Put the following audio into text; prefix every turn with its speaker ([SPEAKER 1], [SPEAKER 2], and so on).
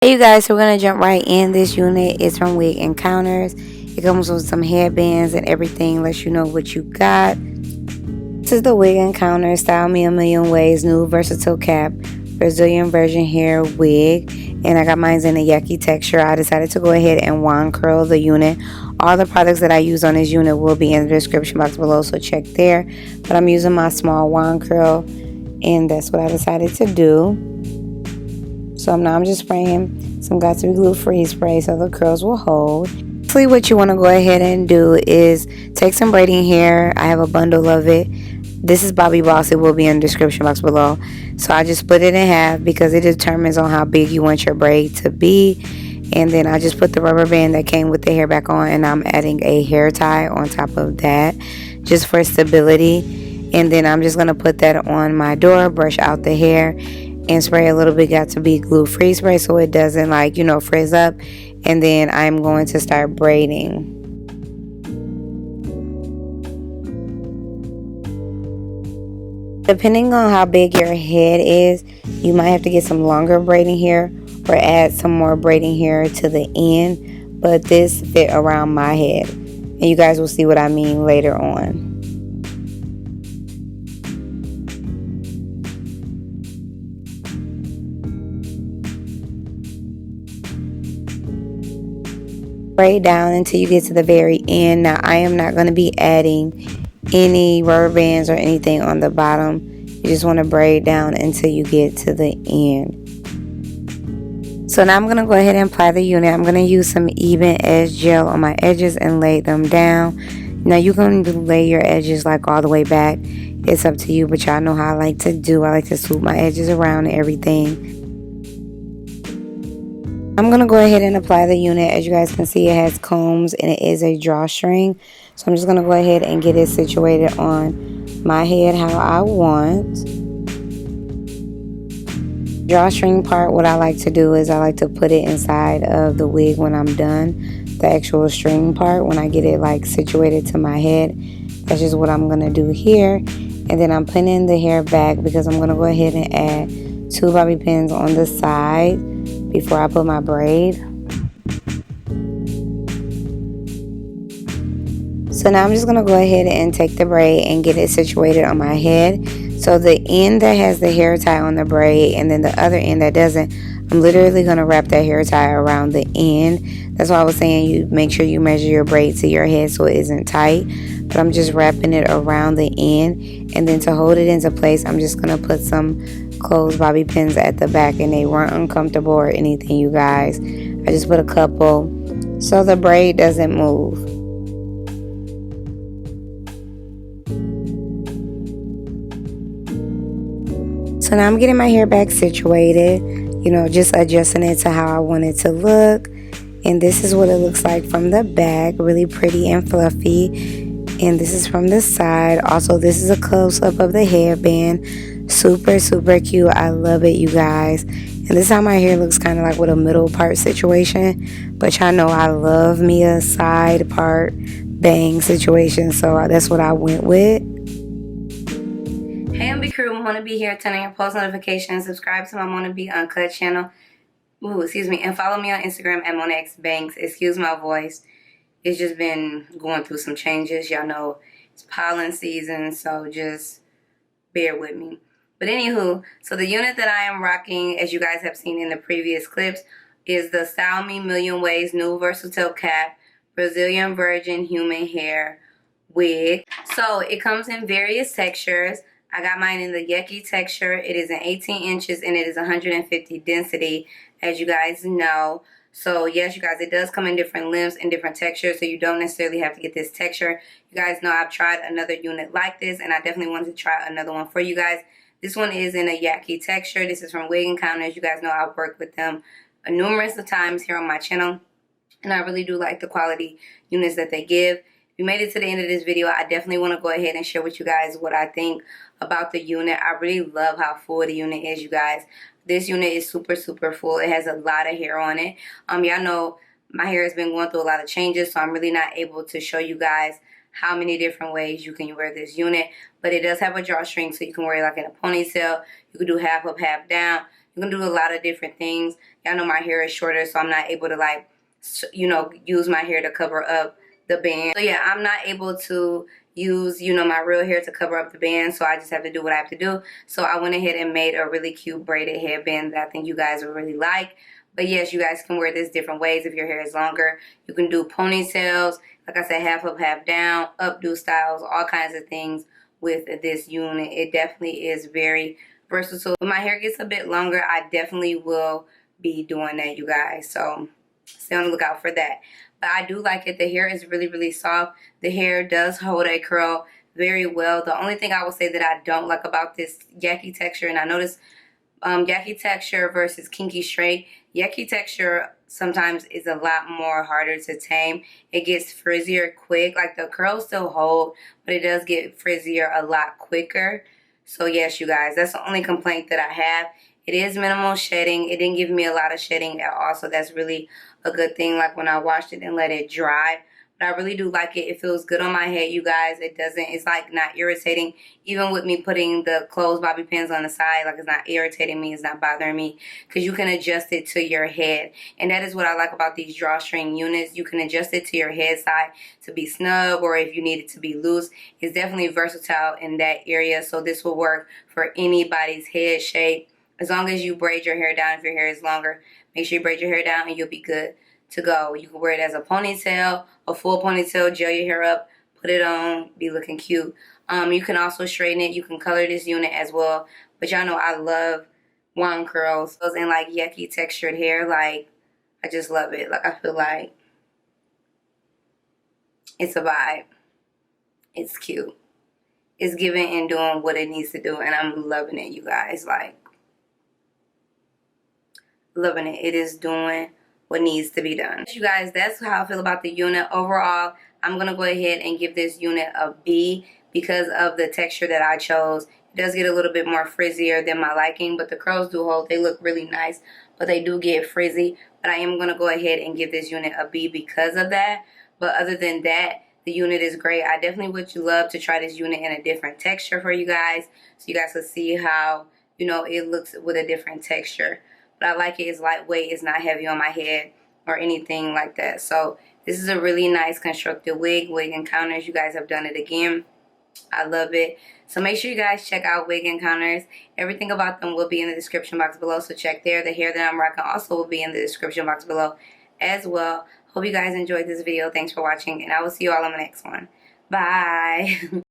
[SPEAKER 1] Hey you guys, so we're gonna jump right in. This unit is from WigEncounters. It comes with some headbands and everything, lets you know what you got. This is the WigEncounters Style Me a Million Ways new versatile cap Brazilian virgin hair wig, and I got mine in a yucky texture. I decided to go ahead and wand curl the unit. All the products that I use on this unit will be in the description box below, so check there. But I'm using my small wand curl, and that's what I decided to do. So now I'm just spraying some Got to Be Glue Free spray so the curls will hold. Basically what you want to go ahead and do is take some braiding hair. I have a bundle of it. This is Bobbi Boss. It will be in the description box below. So I just split it in half because it determines on how big you want your braid to be. And then I just put the rubber band that came with the hair back on, and I'm adding a hair tie on top of that just for stability. And then I'm just going to put that on my door, brush out the hair, and spray a little bit Got to Be Glue Free spray so it doesn't, like, you know, frizz up. And then I'm going to start braiding. Depending on how big your head is, you might have to get some longer braiding hair or add some more braiding hair to the end. But this fit around my head, and you guys will see what I mean later on. Braid down until you get to the very end. Now I am not going to be adding any rubber bands or anything on the bottom. You just want to braid down until you get to the end. So now I'm going to go ahead and apply the unit. I'm going to use some Ebin edge gel on my edges and lay them down. Now you can lay your edges like all the way back. It's up to you, but y'all know how I like to do. I like to swoop my edges around and everything. I'm going to go ahead and apply the unit. As you guys can see, it has combs and it is a drawstring. So I'm just going to go ahead and get it situated on my head how I want. Drawstring part, what I like to do is I like to put it inside of the wig when I'm done. The actual string part, when I get it like situated to my head, that's just what I'm going to do here. And then I'm pinning the hair back because I'm going to go ahead and add 2 bobby pins on the side before I put my braid. So now I'm just going to go ahead and take the braid and get it situated on my head. So the end that has the hair tie on the braid and then the other end that doesn't, I'm literally going to wrap that hair tie around the end. That's why I was saying you make sure you measure your braid to your head so it isn't tight. But I'm just wrapping it around the end. And then to hold it into place, I'm just going to put some closed bobby pins at the back, and they weren't uncomfortable or anything, you guys. I just put a couple so the braid doesn't move. So now I'm getting my hair back situated, you know, just adjusting it to how I want it to look. And this is what it looks like from the back, really pretty and fluffy. And this is from the side. Also, this is a close-up of the hairband. Super, super cute. I love it, you guys. And this is how my hair looks, kind of like with a middle part situation. But y'all know I love me a side part bang situation. So that's what I went with. Hey, MB crew, Wanna Be here, turn on your post notifications, subscribe to my Wanna Be Uncut channel. And follow me on Instagram at MonaXBanks. Excuse my voice. It's just been going through some changes. Y'all know it's pollen season, so just bear with me. But anywho, so the unit that I am rocking, as you guys have seen in the previous clips, is the Style Me Million Ways new versatile cap Brazilian virgin human hair wig. So it comes in various textures. I got mine in the yucky texture. It is an 18 inches and it is 150 density, as you guys know. So yes, you guys, it does come in different lengths and different textures, so you don't necessarily have to get this texture. You guys know I've tried another unit like this, and I definitely wanted to try another one for you guys. This one is in a yucky texture. This is from WigEncounters. You guys know I've worked with them numerous of times here on my channel, and I really do like the quality units that they give. If you made it to the end of this video, I definitely want to go ahead and share with you guys what I think about the unit. I really love how full the unit is, you guys. This unit is super, super full. It has a lot of hair on it. Y'all know my hair has been going through a lot of changes, so I'm really not able to show you guys how many different ways you can wear this unit. But it does have a drawstring, so you can wear it like in a ponytail. You can do half up, half down. You You can do a lot of different things. Y'all know my hair is shorter, so I'm not able to, like, you know, use my hair to cover up the band. So yeah, I'm not able to use, you know, my real hair to cover up the band, so I just have to do what I have to do. So I went ahead and made a really cute braided headband that I think you guys will really like. But yes, you guys can wear this different ways if your hair is longer. You can do ponytails, like I said, half up, half down, updo styles, all kinds of things with this unit. It definitely is very versatile. When my hair gets a bit longer, I definitely will be doing that, you guys. So stay on the lookout for that. But I do like it. The hair is really, really soft. The hair does hold a curl very well. The only thing I will say that I don't like about this yaki texture, and I noticed yaki texture versus kinky straight. Yaki texture sometimes is a lot more harder to tame. It gets frizzier quick. Like the curls still hold, but it does get frizzier a lot quicker. So yes, you guys, that's the only complaint that I have. It is minimal shedding. It didn't give me a lot of shedding at all, so that's really a good thing. Like when I washed it and let it dry. But I really do like it. It feels good on my head, you guys. It's like not irritating. Even with me putting the closed bobby pins on the side, like it's not irritating me. It's not bothering me. Because you can adjust it to your head. And that is what I like about these drawstring units. You can adjust it to your head side to be snug, or if you need it to be loose. It's definitely versatile in that area. So this will work for anybody's head shape. As long as you braid your hair down, if your hair is longer, make sure you braid your hair down and you'll be good to go. You can wear it as a ponytail, a full ponytail, gel your hair up, put it on, be looking cute. You can also straighten it. You can color this unit as well. But y'all know I love wand curls. Those in like yucky textured hair, like I just love it. Like I feel like it's a vibe. It's cute. It's giving and doing what it needs to do, and I'm loving it, you guys. Like, loving it. It is doing what needs to be done. You guys, that's how I feel about the unit. Overall, I'm going to go ahead and give this unit a B because of the texture that I chose. It does get a little bit more frizzier than my liking, but the curls do hold. They look really nice, but they do get frizzy. But I am going to go ahead and give this unit a B because of that. But other than that, the unit is great. I definitely would love to try this unit in a different texture for you guys, so you guys can see how, you know, it looks with a different texture. But I like it. It's lightweight. It's not heavy on my head or anything like that. So this is a really nice constructed wig. WigEncounters. You guys have done it again. I love it. So make sure you guys check out WigEncounters. Everything about them will be in the description box below. So check there. The hair that I'm rocking also will be in the description box below as well. Hope you guys enjoyed this video. Thanks for watching. And I will see you all on the next one. Bye.